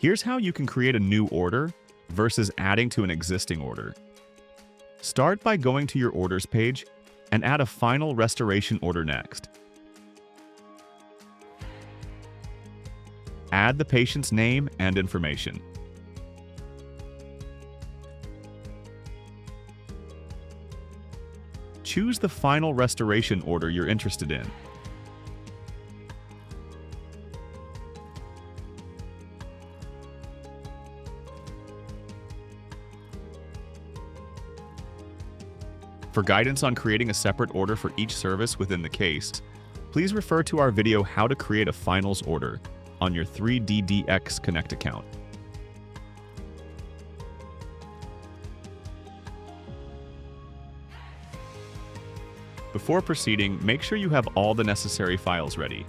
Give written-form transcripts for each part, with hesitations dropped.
Here's how you can create a new order versus adding to an existing order. Start by going to your orders page and add a final restoration order next. Add the patient's name and information. Choose the final restoration order you're interested in. For guidance on creating a separate order for each service within the case, please refer to our video How to Create a Finals Order on your 3DDX Connect account. Before proceeding, make sure you have all the necessary files ready.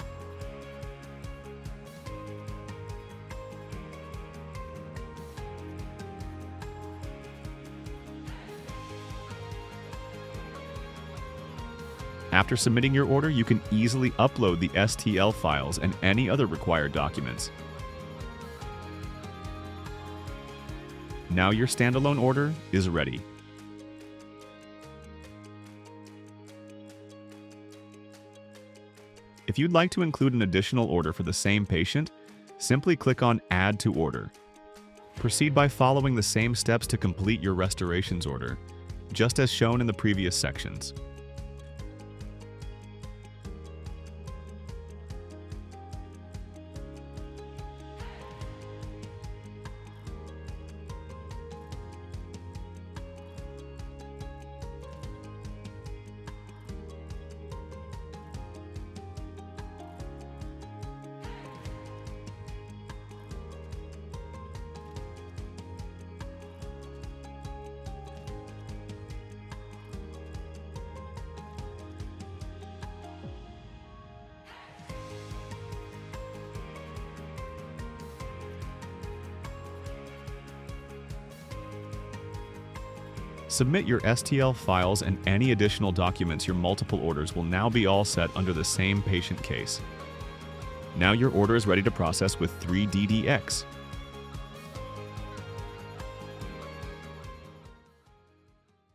After submitting your order, you can easily upload the STL files and any other required documents. Now your standalone order is ready. If you'd like to include an additional order for the same patient, simply click on Add to Order. Proceed by following the same steps to complete your restorations order, just as shown in the previous sections. Submit your STL files and any additional documents. Your multiple orders will now be all set under the same patient case. Now your order is ready to process with 3DDX.